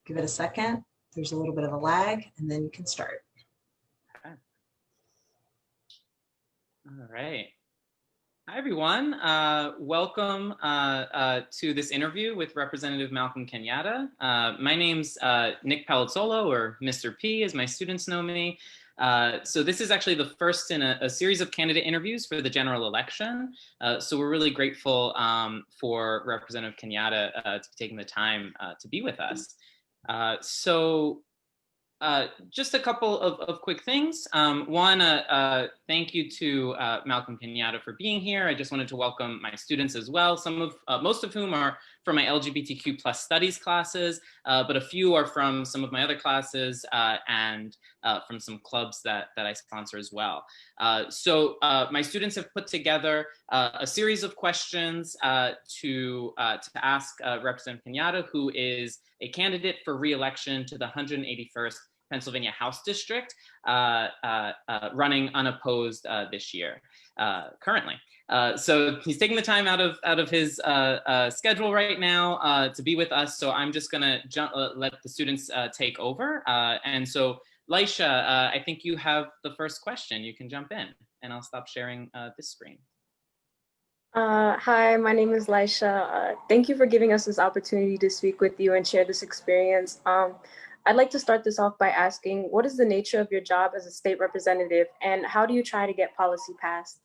Give it a second. There's a little bit of a lag, and then you can start. Okay. All right. Hi, everyone. Welcome to this interview with Representative Malcolm Kenyatta. My name's Nick Palazzolo, or Mr. P, as my students know me. So this is actually the first in a series of candidate interviews for the general election. So we're really grateful for Representative Kenyatta to be taking the time to be with us. Just a couple of quick things. One, thank you to Malcolm Kenyatta for being here. I just wanted to welcome my students as well. Most of whom are from my LGBTQ plus studies classes, but a few are from some of my other classes and from some clubs that I sponsor as well. My students have put together a series of questions to ask Representative Kenyatta, who is a candidate for re-election to the 181st Pennsylvania House District, running unopposed this year, currently. So he's taking the time out of his schedule right now to be with us. So I'm just gonna let the students take over. And so Laisha, I think you have the first question. You can jump in, and I'll stop sharing this screen. Hi, my name is Laisha. Thank you for giving us this opportunity to speak with you and share this experience. I'd like to start this off by asking, what is the nature of your job as a state representative, and how do you try to get policy passed?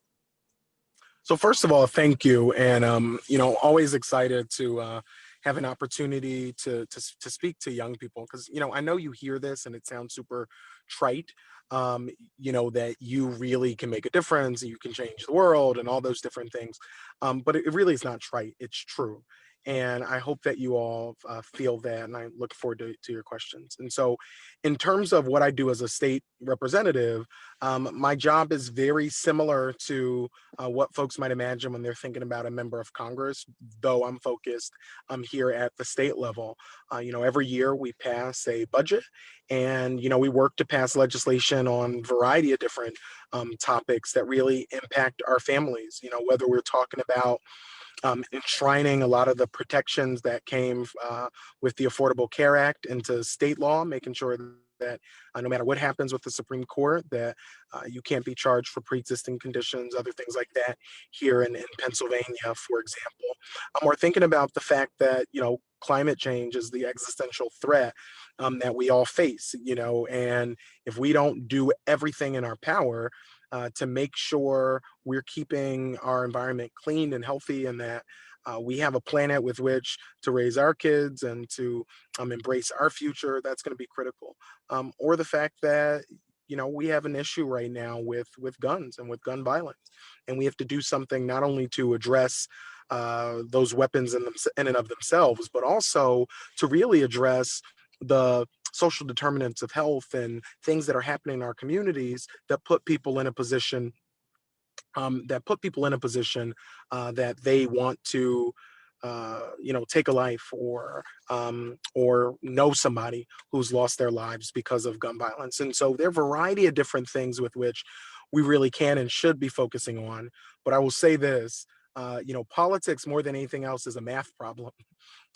So first of all, thank you. And, always excited to have an opportunity to speak to young people, because, I know you hear this and it sounds super trite, that you really can make a difference, you can change the world and all those different things. But it really is not trite, it's true. And I hope that you all feel that, and I look forward to your questions. And so in terms of what I do as a state representative, my job is very similar to what folks might imagine when they're thinking about a member of Congress, though I'm focused here at the state level. Every year we pass a budget, and, we work to pass legislation on a variety of different topics that really impact our families, whether we're talking about enshrining a lot of the protections that came with the Affordable Care Act into state law, making sure that no matter what happens with the Supreme Court, that you can't be charged for pre-existing conditions, other things like that here in Pennsylvania, for example. We're thinking about the fact that, climate change is the existential threat that we all face, and if we don't do everything in our power to make sure we're keeping our environment clean and healthy, and that we have a planet with which to raise our kids and to embrace our future, that's going to be critical. Or the fact that, we have an issue right now with guns and with gun violence, and we have to do something not only to address those weapons in and of themselves, but also to really address the social determinants of health and things that are happening in our communities that put people in a position that they want to take a life or know somebody who's lost their lives because of gun violence. And so there are a variety of different things with which we really can and should be focusing on. But I will say this, politics more than anything else is a math problem.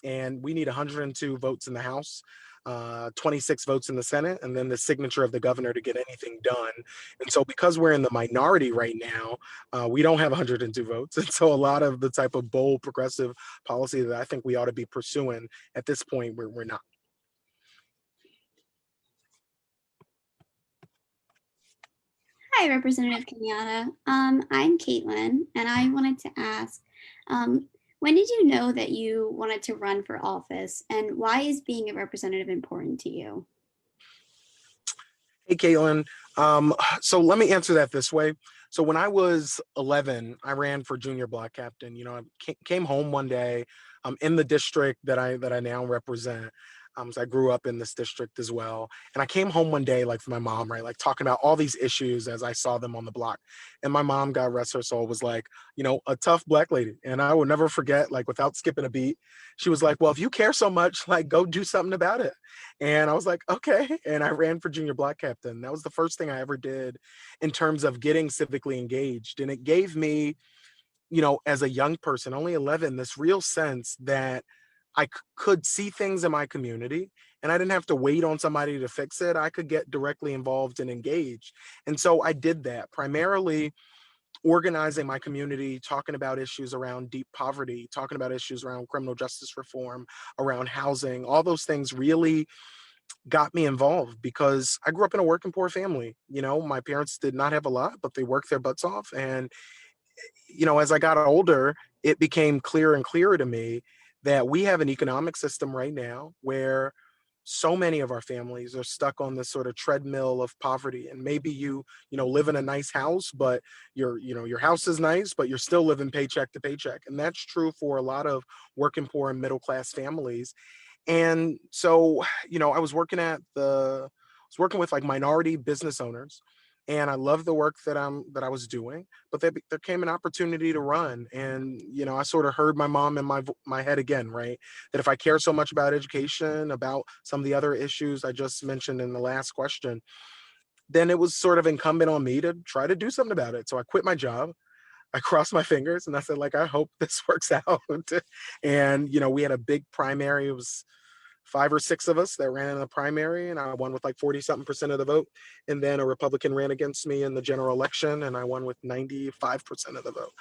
And we need 102 votes in the House, 26 votes in the Senate, and then the signature of the governor to get anything done. And so because we're in the minority right now, we don't have 102 votes. And so a lot of the type of bold progressive policy that I think we ought to be pursuing at this point, we're not. Hi, Representative Kenyatta. I'm Caitlin, and I wanted to ask, when did you know that you wanted to run for office, and why is being a representative important to you? Hey, Caitlin. So let me answer that this way. So when I was 11, I ran for junior block captain. I came home one day in the district that I now represent. So I grew up in this district as well. And I came home one day, like, for my mom, right? Like, talking about all these issues as I saw them on the block. And my mom, God rest her soul, was like, a tough Black lady. And I will never forget, like, without skipping a beat, she was like, well, if you care so much, like, go do something about it. And I was like, okay. And I ran for junior block captain. That was the first thing I ever did in terms of getting civically engaged. And it gave me, as a young person, only 11, this real sense that could see things in my community, and I didn't have to wait on somebody to fix it. I could get directly involved and engaged. And so I did that, primarily organizing my community, talking about issues around deep poverty, talking about issues around criminal justice reform, around housing. All those things really got me involved because I grew up in a working poor family. You know, my parents did not have a lot, but they worked their butts off. And, you know, as I got older, it became clearer and clearer to me that we have an economic system right now where so many of our families are stuck on this sort of treadmill of poverty. And maybe you know, live in a nice house, but your house is nice, but you're still living paycheck to paycheck. And that's true for a lot of working poor and middle class families. And so, you know, I was working with like minority business owners, and I love the work that I was doing, but there came an opportunity to run. And, you know, I sort of heard my mom in my head again, right? That if I care so much about education, about some of the other issues I just mentioned in the last question, then it was sort of incumbent on me to try to do something about it. So I quit my job. I crossed my fingers and I said, like, I hope this works out. And, you know, we had a big primary. It was 5 or 6 of us that ran in the primary, and I won with like 40 something percent of the vote. And then a Republican ran against me in the general election, and I won with 95% of the vote.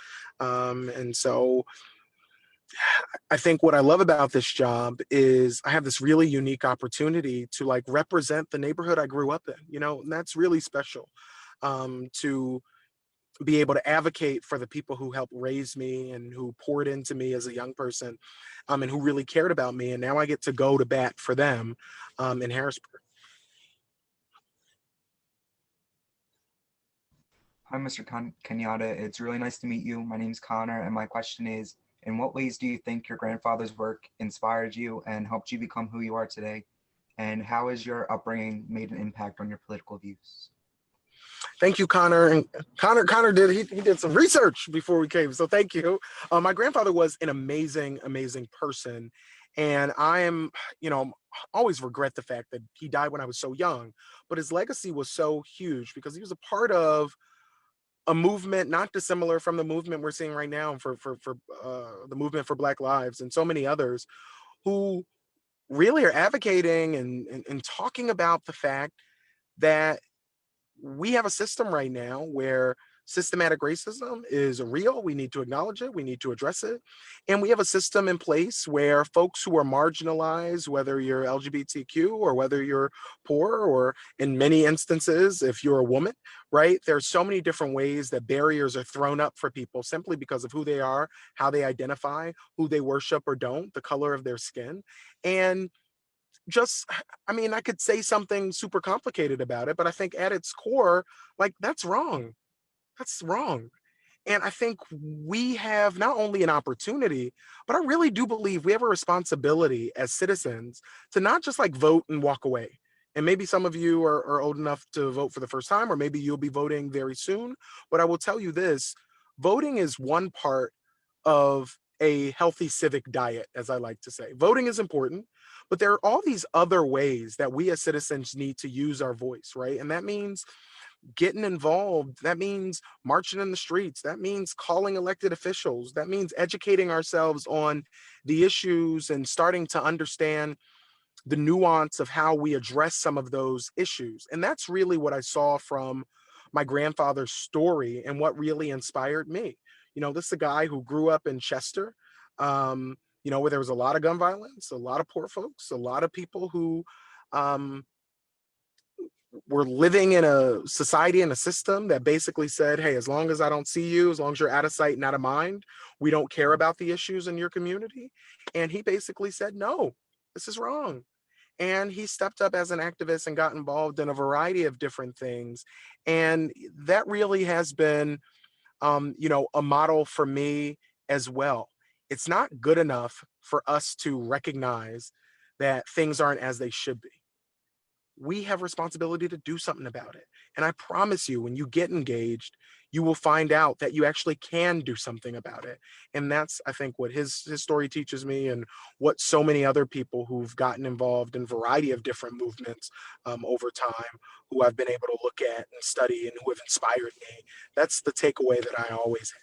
And so I think what I love about this job is I have this really unique opportunity to like represent the neighborhood I grew up in, you know, and that's really special. To be able to advocate for the people who helped raise me and who poured into me as a young person, and who really cared about me. And now I get to go to bat for them in Harrisburg. Hi, Mr. Kenyatta. It's really nice to meet you. My name's Connor, and my question is, in what ways do you think your grandfather's work inspired you and helped you become who you are today? And how has your upbringing made an impact on your political views? Thank you, Connor. And Connor did he did some research before we came, so thank you. My grandfather was an amazing person, and I am, you know, always regret the fact that he died when I was so young. But his legacy was so huge because he was a part of a movement not dissimilar from the movement we're seeing right now for the movement for Black Lives and so many others who really are advocating and talking about the fact that we have a system right now where systematic racism is real. We need to acknowledge it. We need to address it. And we have a system in place where folks who are marginalized, whether you're LGBTQ or whether you're poor, or in many instances, if you're a woman, right? There's so many different ways that barriers are thrown up for people simply because of who they are, how they identify, who they worship or don't, the color of their skin. And just, I mean, I could say something super complicated about it, but I think at its core, like, that's wrong. That's wrong. And I think we have not only an opportunity, but I really do believe we have a responsibility as citizens to not just like vote and walk away. And maybe some of you are old enough to vote for the first time, or maybe you'll be voting very soon. But I will tell you this, voting is one part of a healthy civic diet, as I like to say. Voting is important, but there are all these other ways that we as citizens need to use our voice, right? And that means getting involved. That means marching in the streets. That means calling elected officials. That means educating ourselves on the issues and starting to understand the nuance of how we address some of those issues. And that's really what I saw from my grandfather's story and what really inspired me. You know, this is a guy who grew up in Chester, you know, where there was a lot of gun violence, a lot of poor folks, a lot of people who um, were living in a society and a system that basically said, hey, as long as I don't see you, as long as you're out of sight and out of mind, we don't care about the issues in your community. And he basically said, no, this is wrong. And he stepped up as an activist and got involved in a variety of different things. And that really has been, you know, a model for me as well. It's not good enough for us to recognize that things aren't as they should be. We have responsibility to do something about it. And I promise you, when you get engaged, you will find out that you actually can do something about it. And that's, I think, what his story teaches me, and what so many other people who've gotten involved in a variety of different movements over time, who I've been able to look at and study and who have inspired me. That's the takeaway that I always have.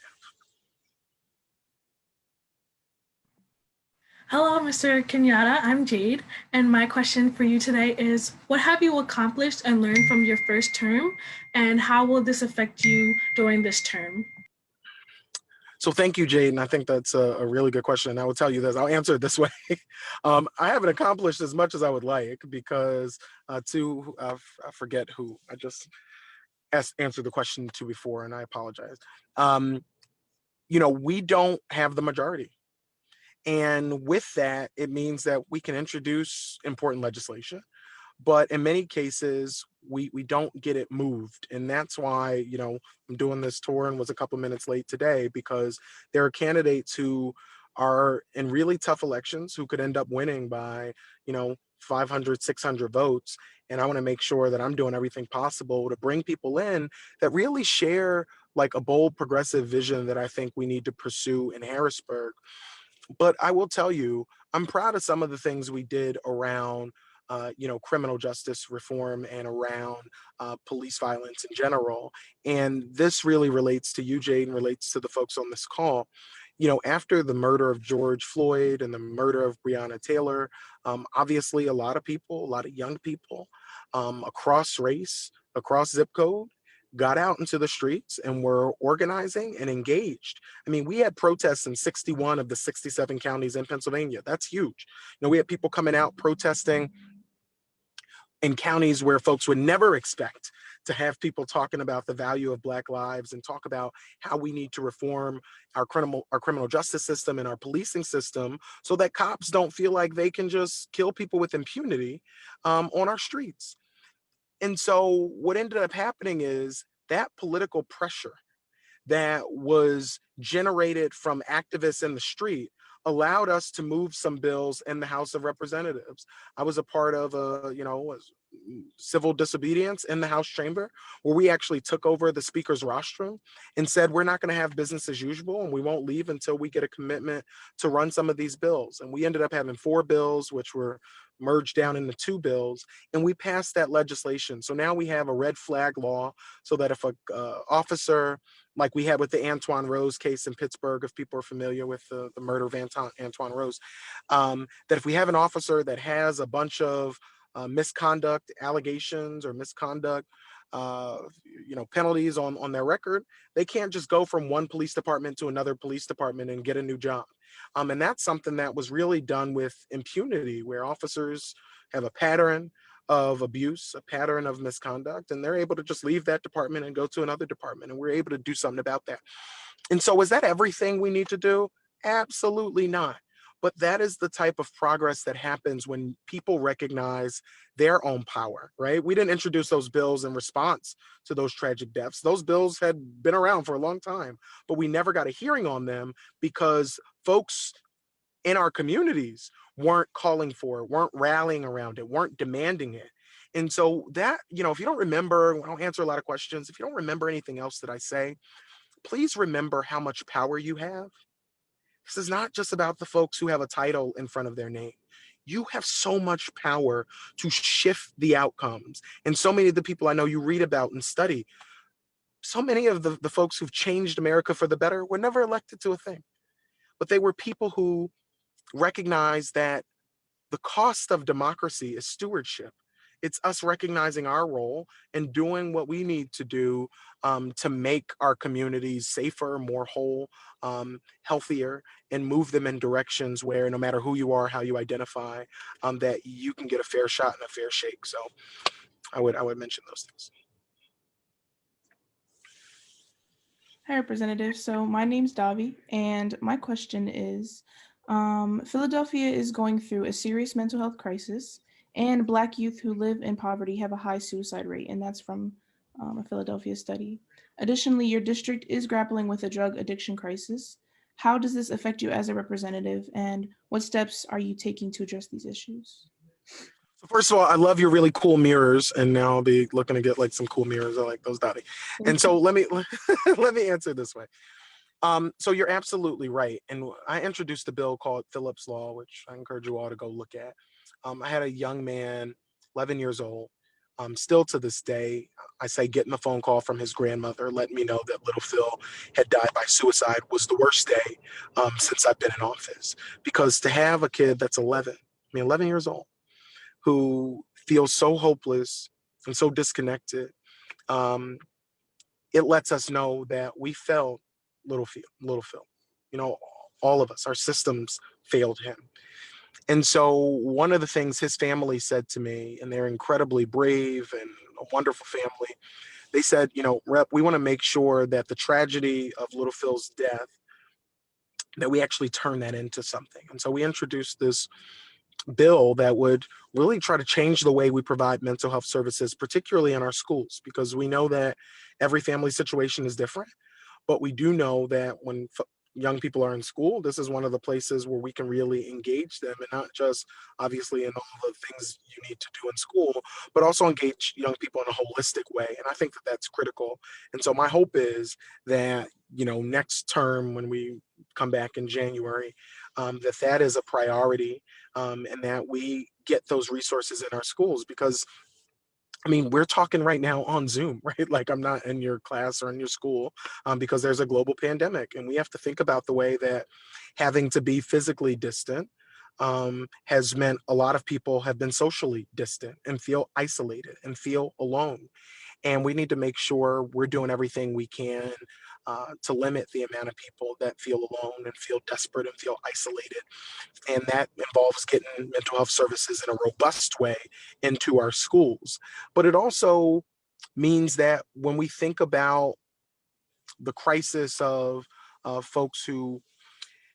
Hello, Mr. Kenyatta. I'm Jade, and my question for you today is, what have you accomplished and learned from your first term, and how will this affect you during this term? So thank you, Jade, and I think that's a really good question. And I will tell you this, I'll answer it this way. I haven't accomplished as much as I would like because I forget who I just answered the question to before, and I apologize. Um, we don't have the majority. And with that, it means that we can introduce important legislation, but in many cases we don't get it moved, and that's why I'm doing this tour and was a couple minutes late today, because there are candidates who are in really tough elections who could end up winning by 500 600 votes, and I want to make sure that I'm doing everything possible to bring people in that really share like a bold progressive vision that I think we need to pursue in Harrisburg. But I will tell you, I'm proud of some of the things we did around, criminal justice reform and around police violence in general. And this really relates to you, Jade, and relates to the folks on this call. After the murder of George Floyd and the murder of Breonna Taylor, obviously a lot of people, a lot of young people across race, across zip code, got out into the streets and were organizing and engaged. I mean, we had protests in 61 of the 67 counties in Pennsylvania. That's huge. We had people coming out protesting in counties where folks would never expect to have people talking about the value of Black lives and talk about how we need to reform our criminal justice system and our policing system so that cops don't feel like they can just kill people with impunity on our streets. And so what ended up happening is that political pressure that was generated from activists in the street allowed us to move some bills in the House of Representatives. I was a part of civil disobedience in the House chamber, where we actually took over the speaker's rostrum and said, we're not going to have business as usual, and we won't leave until we get a commitment to run some of these bills. And we ended up having 4 bills, which were merged down into 2 bills, and we passed that legislation. So now we have a red flag law, so that if a officer, like we had with the Antoine Rose case in Pittsburgh, if people are familiar with the murder of Antoine Rose, that if we have an officer that has a bunch of misconduct allegations or misconduct penalties on their record, they can't just go from one police department to another police department and get a new job. And that's something that was really done with impunity, where officers have a pattern of abuse, a pattern of misconduct, and they're able to just leave that department and go to another department. And we're able to do something about that. And so is that everything we need to do? Absolutely not. But that is the type of progress that happens when people recognize their own power, right? We didn't introduce those bills in response to those tragic deaths. Those bills had been around for a long time, but we never got a hearing on them because folks in our communities weren't calling for it, weren't rallying around it, weren't demanding it. And so that, if you don't remember, I don't answer a lot of questions. If you don't remember anything else that I say, please remember how much power you have. This is not just about the folks who have a title in front of their name. You have so much power to shift the outcomes. And so many of the people I know you read about and study, so many of the folks who've changed America for the better were never elected to a thing. But they were people who recognized that the cost of democracy is stewardship. It's us recognizing our role and doing what we need to do to make our communities safer, more whole, healthier, and move them in directions where no matter who you are, how you identify, that you can get a fair shot and a fair shake. So I would mention those things. Hi, Representative. So my name's Davi, and my question is, Philadelphia is going through a serious mental health crisis, and Black youth who live in poverty have a high suicide rate, and that's from a Philadelphia study. Additionally, your district is grappling with a drug addiction crisis. How does this affect you as a representative, and what steps are you taking to address these issues? So first of all, I love your really cool mirrors, and now I'll be looking to get like some cool mirrors. I like those, Dottie. And so let me let me answer this way. So you're absolutely right. And I introduced a bill called Phillips Law, which I encourage you all to go look at. I had a young man, 11 years old, Still to this day, I say getting a phone call from his grandmother letting me know that little Phil had died by suicide was the worst day since I've been in office. Because to have a kid that's 11, 11 years old, who feels so hopeless and so disconnected, um, it lets us know that we failed little Phil. You know, all of us, our systems failed him. And so one of the things his family said to me, and they're incredibly brave and a wonderful family, they said, Rep, we want to make sure that the tragedy of little Phil's death, that we actually turn that into something. And so we introduced this bill that would really try to change the way we provide mental health services, particularly in our schools, because we know that every family situation is different. But we do know that when young people are in school, this is one of the places where we can really engage them, and not just obviously in all the things you need to do in school, but also engage young people in a holistic way. And I think that that's critical. And so my hope is that, next term when we come back in January, that is a priority, and that we get those resources in our schools. Because we're talking right now on Zoom, right? Like I'm not in your class or in your school, because there's a global pandemic, and we have to think about the way that having to be physically distant has meant a lot of people have been socially distant and feel isolated and feel alone. And we need to make sure we're doing everything we can to limit the amount of people that feel alone and feel desperate and feel isolated. And that involves getting mental health services in a robust way into our schools. But it also means that when we think about the crisis of folks who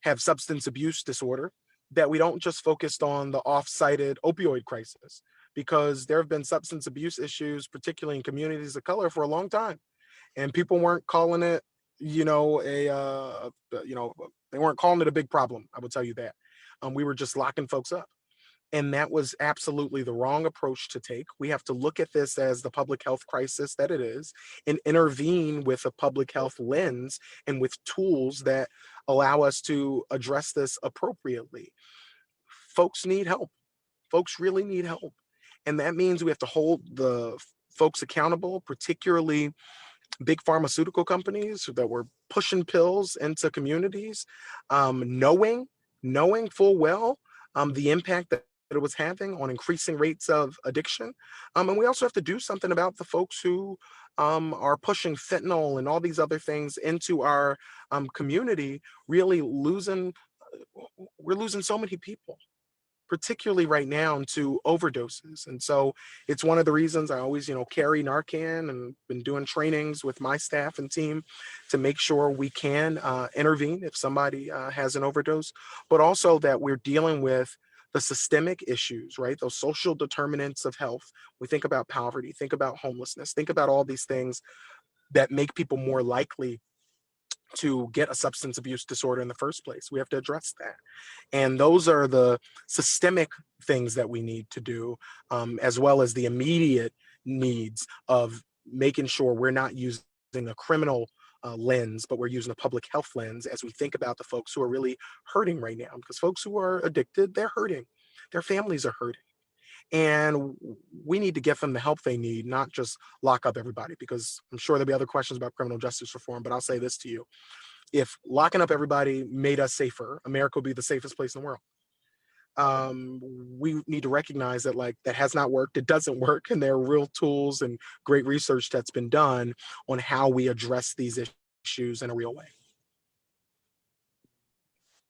have substance abuse disorder, that we don't just focus on the off-cited opioid crisis, because there have been substance abuse issues, particularly in communities of color, for a long time, and people weren't calling it, they weren't calling it a big problem. I will tell you that. We were just locking folks up. And that was absolutely the wrong approach to take. We have to look at this as the public health crisis that it is, and intervene with a public health lens and with tools that allow us to address this appropriately. Folks need help. Folks really need help. And that means we have to hold the folks accountable, particularly big pharmaceutical companies that were pushing pills into communities, knowing full well the impact that it was having on increasing rates of addiction. And we also have to do something about the folks who are pushing fentanyl and all these other things into our community, really we're losing so many people, particularly right now, to overdoses. And so it's one of the reasons I always, carry Narcan, and been doing trainings with my staff and team to make sure we can intervene if somebody has an overdose, but also that we're dealing with the systemic issues, right? Those social determinants of health. We think about poverty, think about homelessness, think about all these things that make people more likely to get a substance abuse disorder in the first place. We have to address that. And those are the systemic things that we need to do, as well as the immediate needs of making sure we're not using a criminal lens, but we're using a public health lens as we think about the folks who are really hurting right now. Because folks who are addicted, they're hurting. Their families are hurting. And we need to get them the help they need, not just lock up everybody, because I'm sure there'll be other questions about criminal justice reform, but I'll say this to you. If locking up everybody made us safer, America would be the safest place in the world. We need to recognize that that has not worked. It doesn't work. And there are real tools and great research that's been done on how we address these issues in a real way.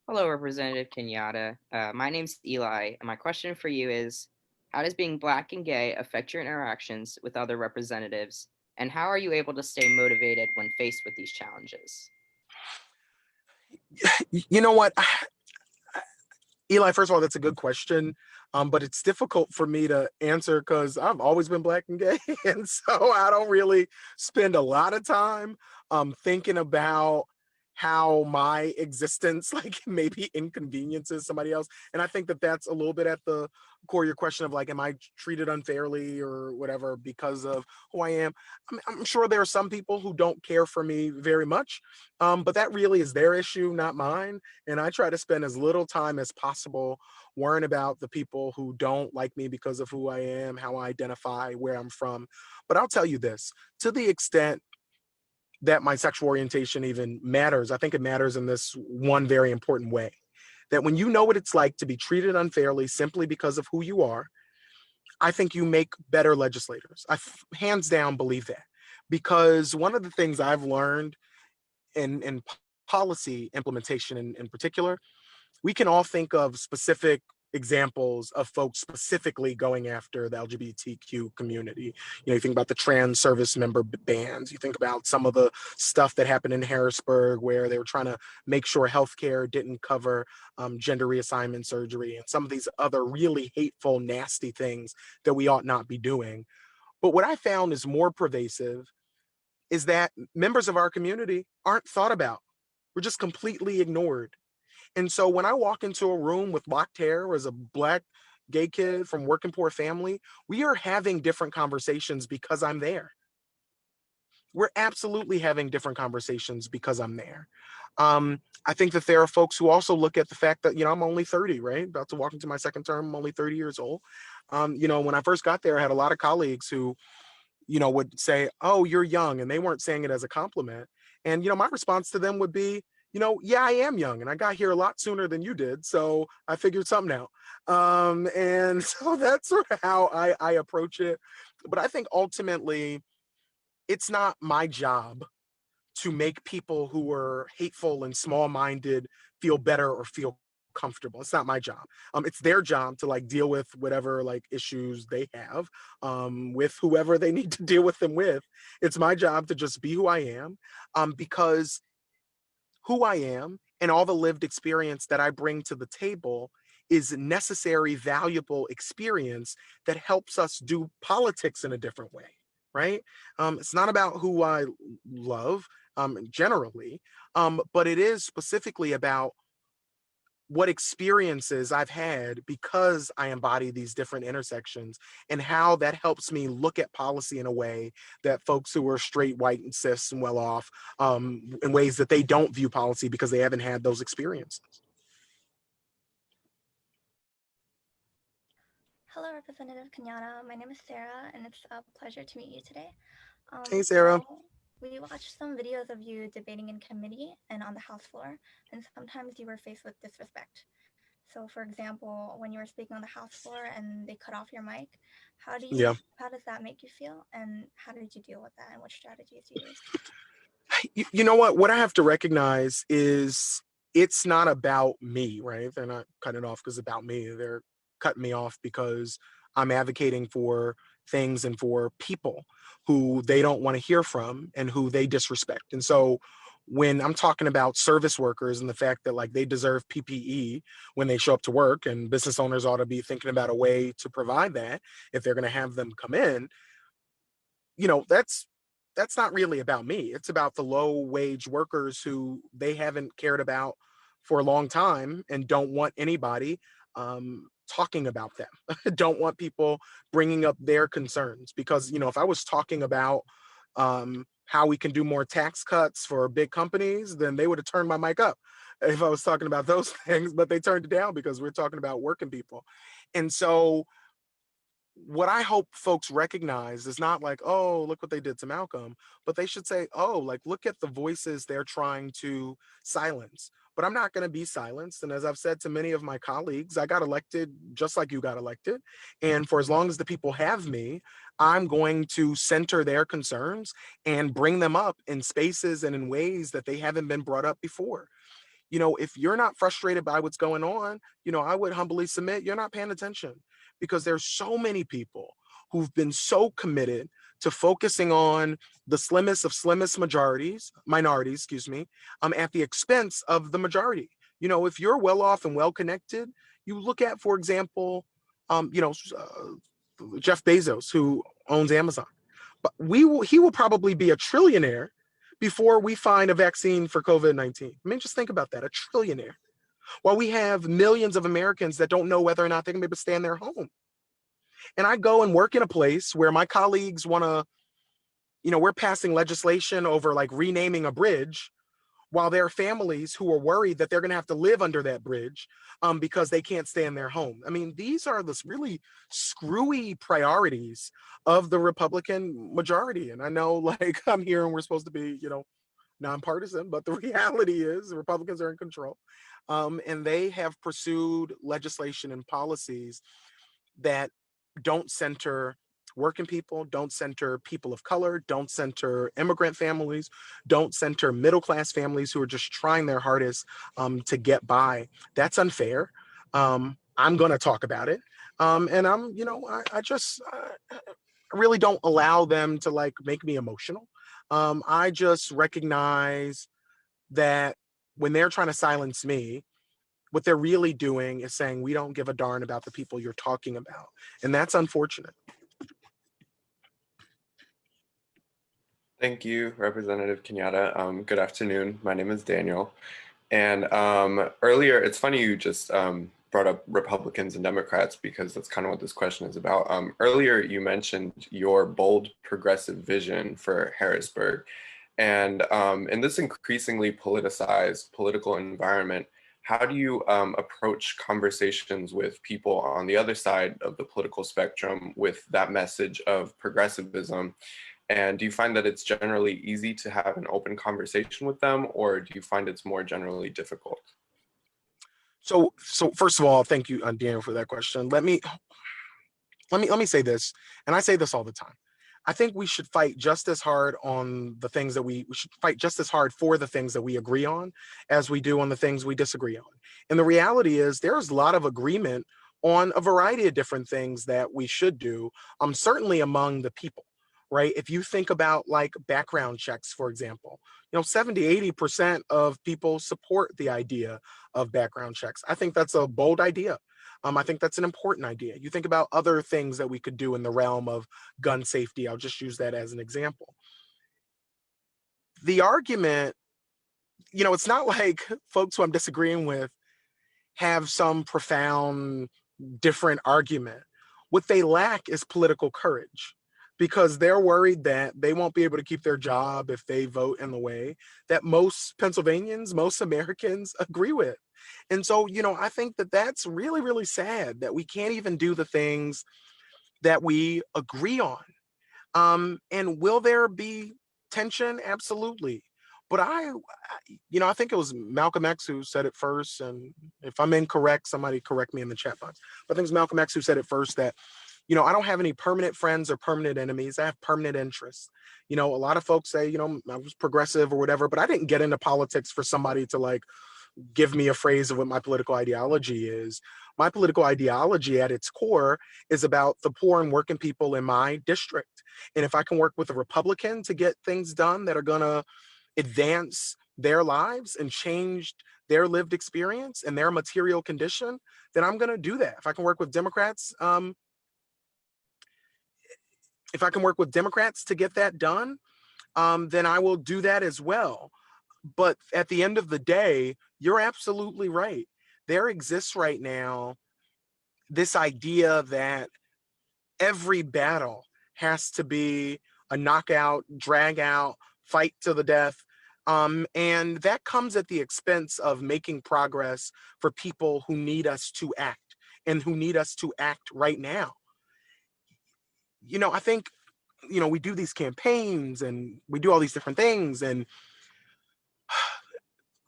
Hello, Representative Kenyatta. My name's Eli, and my question for you is, how does being Black and gay affect your interactions with other representatives, and how are you able to stay motivated when faced with these challenges? You know what, Eli, first of all, that's a good question, but it's difficult for me to answer because I've always been Black and gay, and so I don't really spend a lot of time thinking about how my existence like maybe inconveniences somebody else. And I think that that's a little bit at the core of your question of like, am I treated unfairly or whatever because of who I am? I'm sure there are some people who don't care for me very much, but that really is their issue, not mine. And I try to spend as little time as possible worrying about the people who don't like me because of who I am, how I identify, where I'm from. But I'll tell you this, to the extent that my sexual orientation even matters, I think it matters in this one very important way. That when you know what it's like to be treated unfairly simply because of who you are, I think you make better legislators. Hands down believe that. Because one of the things I've learned in policy implementation in particular, we can all think of specific examples of folks specifically going after the LGBTQ community. You know, you think about the trans service member bans, you think about some of the stuff that happened in Harrisburg where they were trying to make sure healthcare didn't cover gender reassignment surgery and some of these other really hateful, nasty things that we ought not be doing. But what I found is more pervasive is that members of our community aren't thought about. We're just completely ignored. And so when I walk into a room with locked hair as a Black gay kid from working poor family, we are having different conversations because I'm there. We're absolutely having different conversations because I'm there. I think that there are folks who also look at the fact that, you know, I'm only 30, right? About to walk into my second term, I'm only 30 years old. You know, when I first got there, I had a lot of colleagues who, you know, would say, "Oh, you're young," and they weren't saying it as a compliment. And, you know, my response to them would be, you know, yeah, I am young and I got here a lot sooner than you did. So I figured something out. And so that's sort of how I approach it. But I think ultimately, it's not my job to make people who are hateful and small-minded feel better or feel comfortable. It's not my job. It's their job to like deal with whatever like issues they have with whoever they need to deal with them with. It's my job to just be who I am, because who I am and all the lived experience that I bring to the table is necessary, valuable experience that helps us do politics in a different way, right? It's not about who I love generally, but it is specifically about what experiences I've had because I embody these different intersections and how that helps me look at policy in a way that folks who are straight, white, and cis and well off, in ways that they don't view policy because they haven't had those experiences. Hello, Representative Kenyatta. My name is Sarah, and it's a pleasure to meet you today. Hey, Sarah. So we watched some videos of you debating in committee and on the House floor, and sometimes you were faced with disrespect. So, for example, when you were speaking on the House floor and they cut off your mic, how Yeah. does that make you feel, and how did you deal with that, and what strategies you used? You know what I have to recognize is it's not about me, right? They're not cutting it off because it's about me. They're cutting me off because I'm advocating for things and for people who they don't want to hear from and who they disrespect. And so when I'm talking about service workers and the fact that like they deserve PPE when they show up to work, and business owners ought to be thinking about a way to provide that if they're going to have them come in, you know, that's not really about me. It's about the low wage workers who they haven't cared about for a long time and don't want anybody talking about them. Don't want people bringing up their concerns because, you know, if I was talking about how we can do more tax cuts for big companies, then they would have turned my mic up if I was talking about those things, but they turned it down because we're talking about working people. And so what I hope folks recognize is not like, oh, look what they did to Malcolm, but they should say, oh, like, look at the voices they're trying to silence. But I'm not going to be silenced. And as I've said to many of my colleagues, I got elected just like you got elected. And for as long as the people have me, I'm going to center their concerns and bring them up in spaces and in ways that they haven't been brought up before. You know, if you're not frustrated by what's going on, you know, I would humbly submit you're not paying attention, because there's so many people who've been so committed to focusing on the slimmest of slimmest minorities, excuse me, at the expense of the majority. You know, if you're well off and well connected, you look at, for example, Jeff Bezos, who owns Amazon. But he will probably be a trillionaire before we find a vaccine for COVID-19. I mean, just think about that, a trillionaire. While we have millions of Americans that don't know whether or not they can be able to stay in their home. And I go and work in a place where my colleagues want to, we're passing legislation over like renaming a bridge, while there are families who are worried that they're going to have to live under that bridge because they can't stay in their home. I mean, these are the really screwy priorities of the Republican majority. And I know, like, I'm here and we're supposed to be, nonpartisan, but the reality is the Republicans are in control. And they have pursued legislation and policies that don't center working people, don't center people of color, don't center immigrant families, don't center middle-class families who are just trying their hardest to get by. That's unfair. I'm going to talk about it. And I really don't allow them to like make me emotional. I just recognize that when they're trying to silence me, what they're really doing is saying, we don't give a darn about the people you're talking about. And that's unfortunate. Thank you, Representative Kenyatta. Good afternoon. My name is Daniel. And earlier, it's funny you just brought up Republicans and Democrats because that's kind of what this question is about. Earlier, you mentioned your bold progressive vision for Harrisburg. And in this increasingly politicized political environment, how do you approach conversations with people on the other side of the political spectrum with that message of progressivism? And do you find that it's generally easy to have an open conversation with them, or do you find it's more generally difficult? So first of all, thank you, Daniel, for that question. Let me say this, and I say this all the time. I think we should fight just as hard on the things that we should fight just as hard for the things that we agree on as we do on the things we disagree on. And the reality is there's a lot of agreement on a variety of different things that we should do, certainly among the people, right? If you think about like background checks, for example, 70-80% of people support the idea of background checks. I think that's a bold idea. I think that's an important idea. You think about other things that we could do in the realm of gun safety. I'll just use that as an example. The argument, it's not like folks who I'm disagreeing with have some profound different argument. What they lack is political courage, because they're worried that they won't be able to keep their job if they vote in the way that most Pennsylvanians, most Americans agree with. And so, I think that that's really, really sad that we can't even do the things that we agree on. And will there be tension? Absolutely. But I think it was Malcolm X who said it first. And if I'm incorrect, somebody correct me in the chat box. But I think it was Malcolm X who said it first that, I don't have any permanent friends or permanent enemies. I have permanent interests. A lot of folks say, I was progressive or whatever, but I didn't get into politics for somebody to like give me a phrase of what my political ideology is. My political ideology at its core is about the poor and working people in my district. And if I can work with a Republican to get things done that are going to advance their lives and change their lived experience and their material condition, then I'm going to do that. If I can work with Democrats, to get that done, then I will do that as well. But at the end of the day, you're absolutely right. There exists right now this idea that every battle has to be a knockout, drag out, fight to the death. And that comes at the expense of making progress for people who need us to act and who need us to act right now. I think, we do these campaigns and we do all these different things, and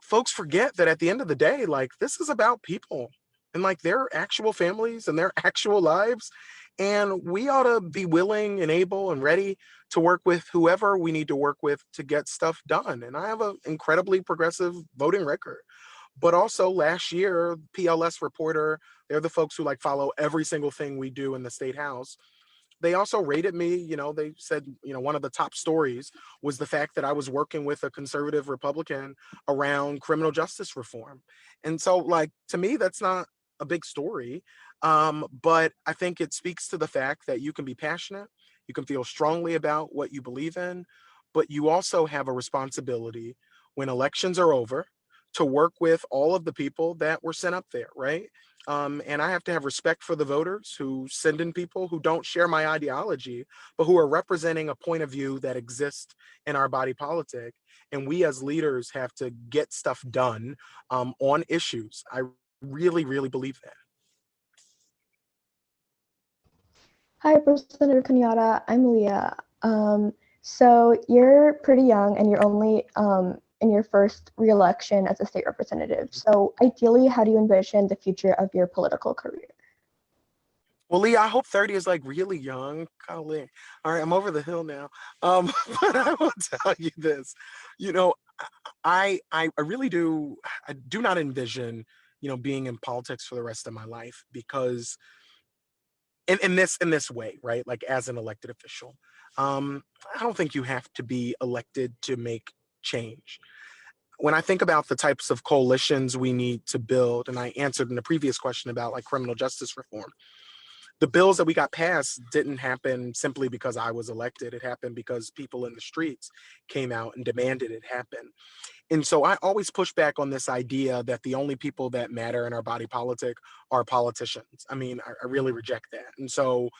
folks forget that at the end of the day, like, this is about people and like their actual families and their actual lives. And we ought to be willing and able and ready to work with whoever we need to work with to get stuff done. And I have an incredibly progressive voting record. But also last year, PLS Reporter, they're the folks who like follow every single thing we do in the state house. They also rated me, they said, one of the top stories was the fact that I was working with a conservative Republican around criminal justice reform. And so, like, to me, that's not a big story. But I think it speaks to the fact that you can be passionate, you can feel strongly about what you believe in, but you also have a responsibility when elections are over to work with all of the people that were sent up there, right? And I have to have respect for the voters who send in people who don't share my ideology, but who are representing a point of view that exists in our body politic. And we as leaders have to get stuff done on issues. I really, really believe that. Hi, Representative Kenyatta. I'm Leah. So you're pretty young and you're only in your first re-election as a state representative. So ideally, how do you envision the future of your political career? Well, Lee, I hope 30 is like really young. Golly. All right, I'm over the hill now. But I will tell you this, you know, I really do, I do not envision, being in politics for the rest of my life because in this way, right? Like as an elected official. I don't think you have to be elected to make change. When I think about the types of coalitions we need to build, and I answered in the previous question about like criminal justice reform, the bills that we got passed didn't happen simply because I was elected. It happened because people in the streets came out and demanded it happen. And so I always push back on this idea that the only people that matter in our body politic are politicians. I mean, I really reject that. And so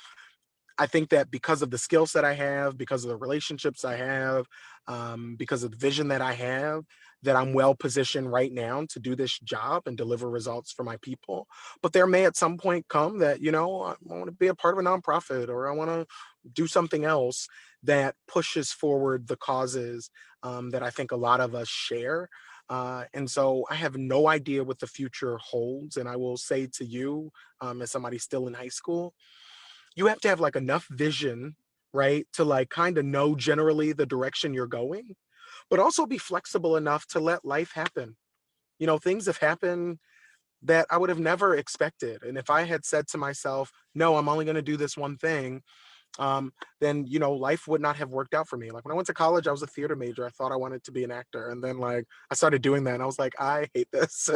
I think that because of the skill set I have, because of the relationships I have, because of the vision that I have, that I'm well positioned right now to do this job and deliver results for my people. But there may at some point come that, I want to be a part of a nonprofit or I want to do something else that pushes forward the causes that I think a lot of us share. And so I have no idea what the future holds. And I will say to you, as somebody still in high school, you have to have like enough vision, right, to like kind of know generally the direction you're going, but also be flexible enough to let life happen. Things have happened that I would have never expected. And if I had said to myself, no, I'm only going to do this one thing, then life would not have worked out for me. Like when I went to college, I was a theater major. I thought I wanted to be an actor, and then like I started doing that, and I was like, I hate this.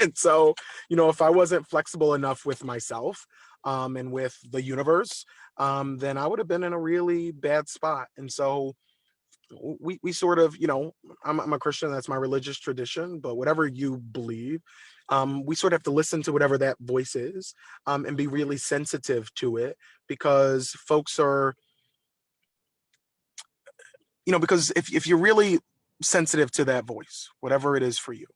And so, if I wasn't flexible enough with myself, and with the universe, then I would have been in a really bad spot. And so, we sort of, I'm a Christian, that's my religious tradition, but whatever you believe, we sort of have to listen to whatever that voice is, and be really sensitive to it, because folks are, because if you're really sensitive to that voice, whatever it is for you,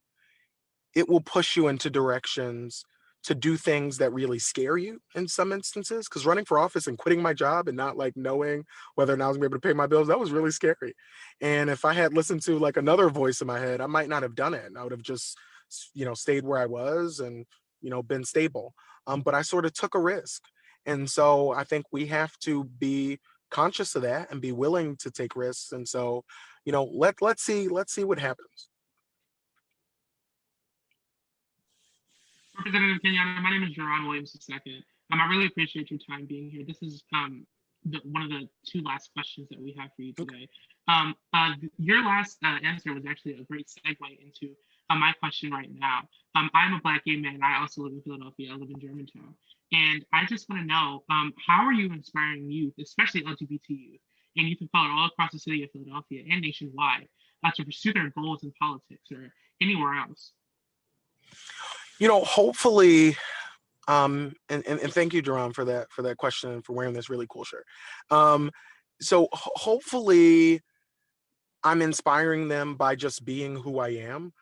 it will push you into directions to do things that really scare you in some instances. Because running for office and quitting my job and not like knowing whether or not I was gonna be able to pay my bills, that was really scary. And if I had listened to like another voice in my head, I might not have done it. And I would have just, stayed where I was and, been stable. But I sort of took a risk. And so I think we have to be conscious of that and be willing to take risks. And so, let's see what happens. Representative Kenyatta, my name is Jerron Williams II. I really appreciate your time being here. This is one of the two last questions that we have for you today. Your last answer was actually a great segue into my question right now. I'm a Black gay man. I also live in Philadelphia. I live in Germantown. And I just want to know, how are you inspiring youth, especially LGBT youth, and youth of color all across the city of Philadelphia and nationwide, to pursue their goals in politics or anywhere else? Hopefully, and thank you, Jerome, for that question and for wearing this really cool shirt. So hopefully I'm inspiring them by just being who I am.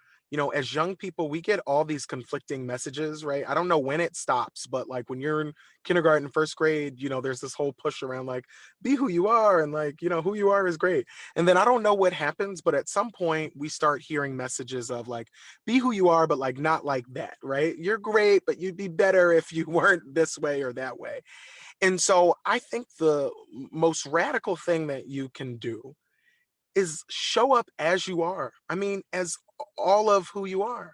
As young people, we get all these conflicting messages, right? I don't know when it stops, but like when you're in kindergarten, first grade, there's this whole push around like, be who you are. And like, who you are is great. And then I don't know what happens, but at some point we start hearing messages of like, be who you are, but like not like that, right? You're great, but you'd be better if you weren't this way or that way. And so I think the most radical thing that you can do is show up as you are. I mean, as all of who you are.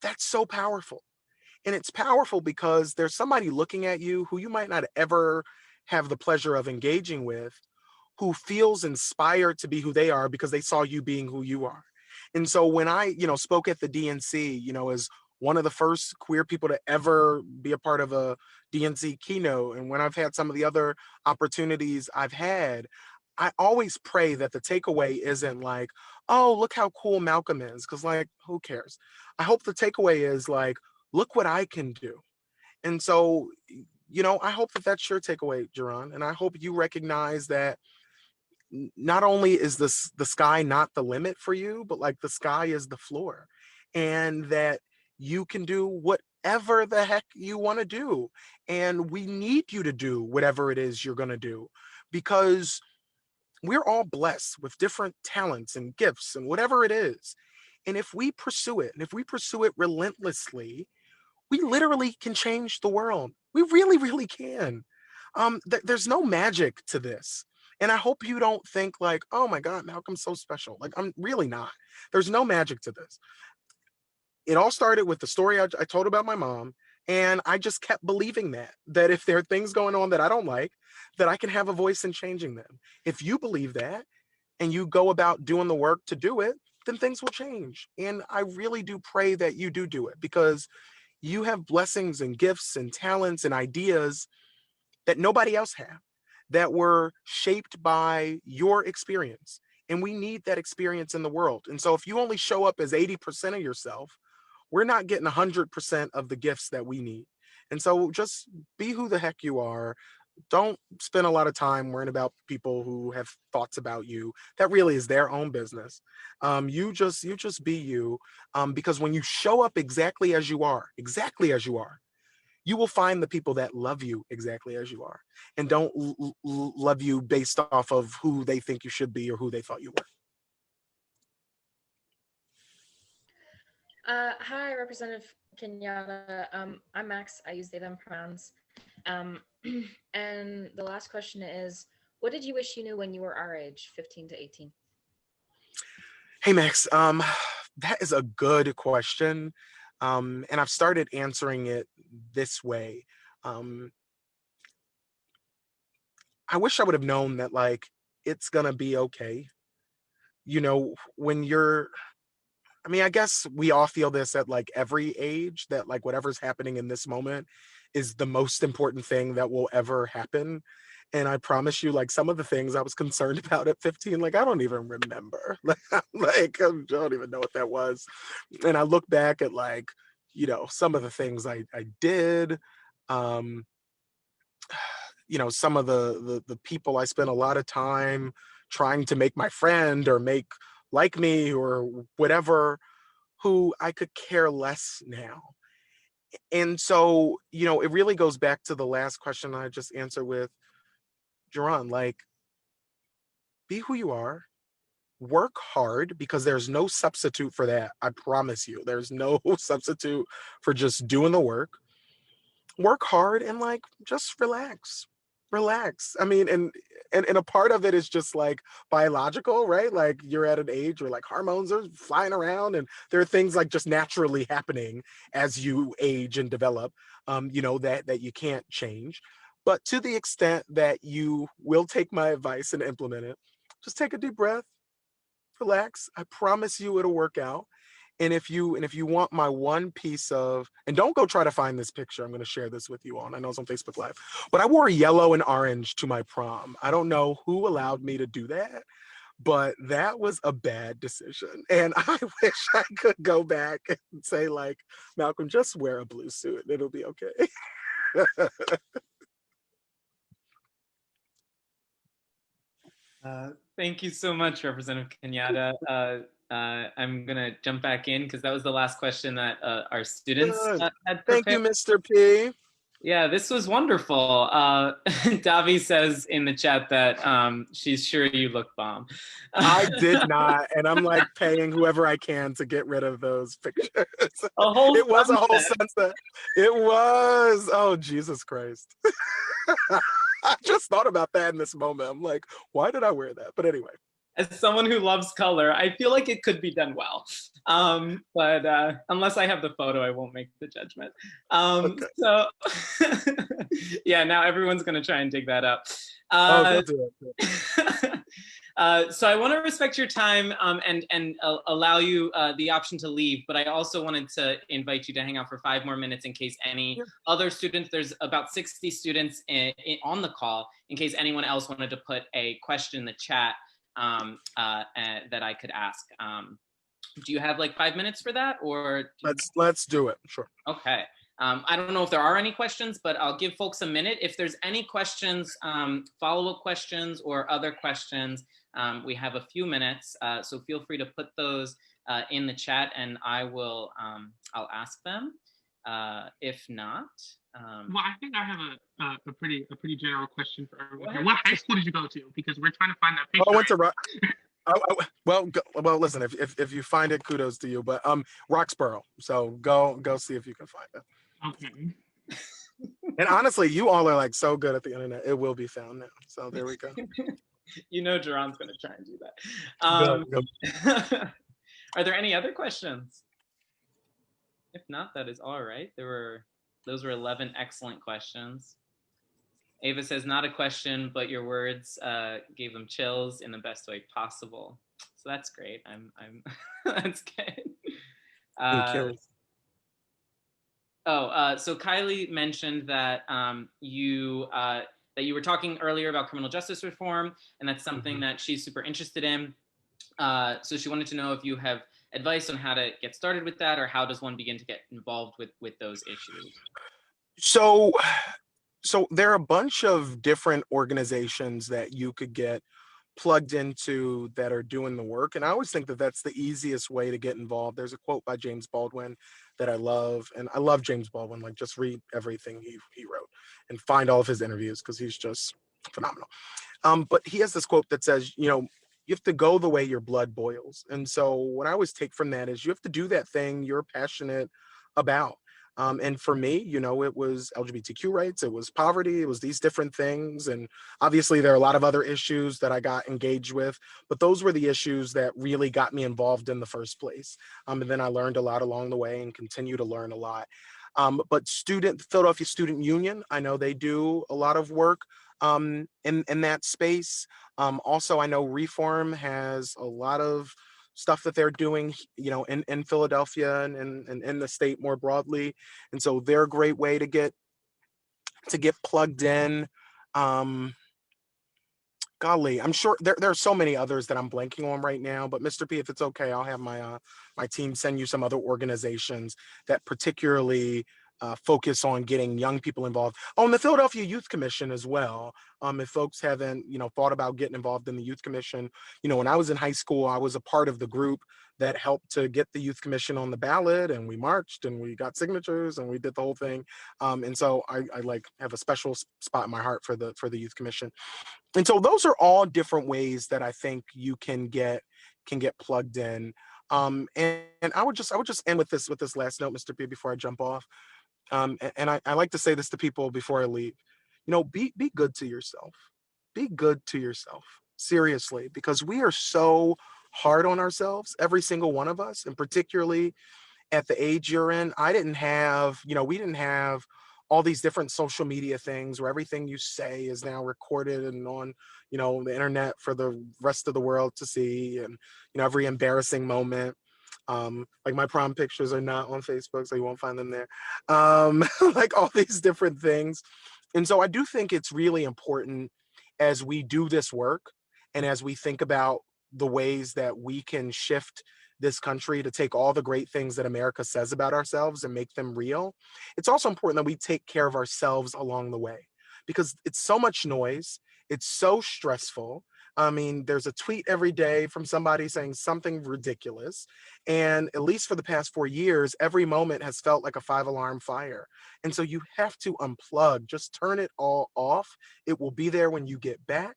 That's so powerful. And it's powerful because there's somebody looking at you who you might not ever have the pleasure of engaging with, who feels inspired to be who they are because they saw you being who you are. And so when I, spoke at the DNC, as one of the first queer people to ever be a part of a DNC keynote, and when I've had some of the other opportunities I've had, I always pray that the takeaway isn't like, oh, look how cool Malcolm is, because like, who cares? I hope the takeaway is like, look what I can do. And so, I hope that that's your takeaway, Jaron. And I hope you recognize that not only is the sky not the limit for you, but like the sky is the floor, and that you can do whatever the heck you want to do. And we need you to do whatever it is you're going to do, because we're all blessed with different talents and gifts and whatever it is. And if we pursue it, and if we pursue it relentlessly, we literally can change the world. We really, really can. There's no magic to this. And I hope you don't think like, oh my God, Malcolm's so special. Like, I'm really not. There's no magic to this. It all started with the story I told about my mom. And I just kept believing that if there are things going on that I don't like, that I can have a voice in changing them. If you believe that and you go about doing the work to do it, then things will change. And I really do pray that you do it, because you have blessings and gifts and talents and ideas that nobody else have, that were shaped by your experience. And we need that experience in the world. And so if you only show up as 80% of yourself, we're not getting 100% of the gifts that we need. And so just be who the heck you are. Don't spend a lot of time worrying about people who have thoughts about you. That really is their own business. You just be you, because when you show up exactly as you are, you will find the people that love you exactly as you are, and don't love you based off of who they think you should be or who they thought you were. Hi, Representative Kenyatta. I'm Max. I use they, them pronouns. And the last question is, what did you wish you knew when you were our age, 15 to 18? Hey, Max, that is a good question. And I've started answering it this way. I wish I would have known that, like, it's gonna be okay. When I guess we all feel this at like every age, that like whatever's happening in this moment is the most important thing that will ever happen. And I promise you, like, some of the things I was concerned about at 15, like, I don't even remember. Like, I don't even know what that was. And I look back at like, some of the things I did, um, some of the people I spent a lot of time trying to make my friend or make like me or whatever, who I could care less now. And so, it really goes back to the last question I just answered with Jaron, like, be who you are, work hard, because there's no substitute for that. I promise you, there's no substitute for just doing the work hard, and like, just relax. I mean, and a part of it is just like biological, right? Like, you're at an age where like hormones are flying around, and there are things like just naturally happening as you age and develop, that you can't change. But to the extent that you will take my advice and implement it, just take a deep breath, relax. I promise you it'll work out. And if you want my one piece of, and don't go try to find this picture, I'm going to share this with you on, I know it's on Facebook Live, but I wore yellow and orange to my prom. I don't know who allowed me to do that, but that was a bad decision. And I wish I could go back and say like, Malcolm, just wear a blue suit. It'll be okay. Thank you so much, Representative Kenyatta. I'm gonna jump back in because that was the last question that our students had prepared. Thank you, Mr. P. Yeah, this was wonderful. Davi says in the chat that she's sure you look bomb. I did not, and I'm like paying whoever I can to get rid of those pictures. It was a whole sunset. It was. Oh, Jesus Christ. I just thought about that in this moment. I'm like, why did I wear that? But anyway. As someone who loves color, I feel like it could be done well. But unless I have the photo, I won't make the judgment. Okay. So yeah, now everyone's gonna try and dig that up. Go do it. So I want to respect your time and allow you the option to leave, but I also wanted to invite you to hang out for 5 more minutes in case any other students, there's about 60 students on the call, in case anyone else wanted to put a question in the chat that I could ask. Do you have like 5 minutes for that, or? Let's do it, sure. Okay. I don't know if there are any questions, but I'll give folks a minute. If there's any questions, follow-up questions or other questions, we have a few minutes. So feel free to put those in the chat and I will, I'll ask them. If not. Well, I think I have a pretty general question for everyone here. What high school did you go to? Because we're trying to find that picture. I went to well, listen. If you find it, kudos to you. But Roxborough. So go see if you can find it. Okay. And honestly, you all are like so good at the internet. It will be found now. So there we go. You know, Jerron's going to try and do that. Are there any other questions? If not, that is all right. Those were 11 excellent questions. Ava says, not a question, but your words gave them chills in the best way possible. So that's great. I'm that's good. Thank you. So Kylie mentioned that you were talking earlier about criminal justice reform, and that's something that she's super interested in. So she wanted to know if you have advice on how to get started with that, or how does one begin to get involved with those issues? So there are a bunch of different organizations that you could get plugged into that are doing the work. And I always think that that's the easiest way to get involved. There's a quote by James Baldwin that I love, and I love James Baldwin. Like, just read everything he wrote and find all of his interviews because he's just phenomenal. But he has this quote that says, you have to go the way your blood boils. And so what I always take from that is you have to do that thing you're passionate about. And for me, it was LGBTQ rights, it was poverty, it was these different things. And obviously there are a lot of other issues that I got engaged with, but those were the issues that really got me involved in the first place. And then I learned a lot along the way and continue to learn a lot. But Philadelphia Student Union, I know they do a lot of work in that space. Also, I know Reform has a lot of stuff that they're doing, in Philadelphia and in the state more broadly. And so they're a great way to get plugged in. Golly, I'm sure there are so many others that I'm blanking on right now, but Mr. P, if it's okay, I'll have my team send you some other organizations that particularly focus on getting young people involved. Oh, and the Philadelphia Youth Commission as well. If folks haven't, thought about getting involved in the Youth Commission, when I was in high school, I was a part of the group that helped to get the Youth Commission on the ballot, and we marched and we got signatures and we did the whole thing. And so I have a special spot in my heart for the Youth Commission. And so those are all different ways that I think you can get plugged in. And I would just end with this last note, Mr. P, before I jump off. And I like to say this to people before I leave. Be good to yourself. Be good to yourself. Seriously, because we are so hard on ourselves, every single one of us, and particularly at the age you're in. We didn't have all these different social media things where everything you say is now recorded and on, the internet for the rest of the world to see, and, every embarrassing moment. Like my prom pictures are not on Facebook, so you won't find them there. Like all these different things. And so I do think it's really important as we do this work and as we think about the ways that we can shift this country to take all the great things that America says about ourselves and make them real. It's also important that we take care of ourselves along the way, because it's so much noise. It's so stressful. I mean, there's a tweet every day from somebody saying something ridiculous. And at least for the past 4 years, every moment has felt like a 5-alarm fire. And so you have to unplug, just turn it all off. It will be there when you get back.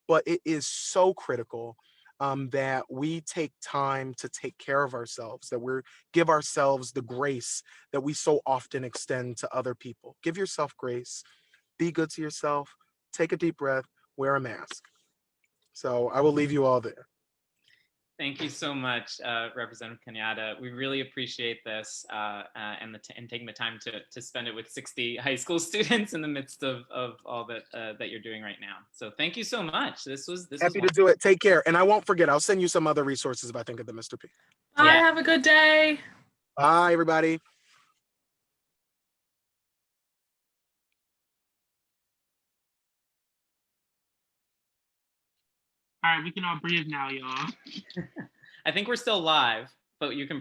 But it is so critical that we take time to take care of ourselves, that we give ourselves the grace that we so often extend to other people. Give yourself grace, be good to yourself, take a deep breath, wear a mask. So I will leave you all there. Thank you so much, Representative Kenyatta. We really appreciate this and taking the time to spend it with 60 high school students in the midst of all that you're doing right now. So thank you so much. This was Happy to do it. Take care. And I won't forget, I'll send you some other resources if I think of them, Mr. P. Bye. Yeah. Have a good day. Bye, everybody. All right, we can all breathe now, y'all. I think we're still live, but you can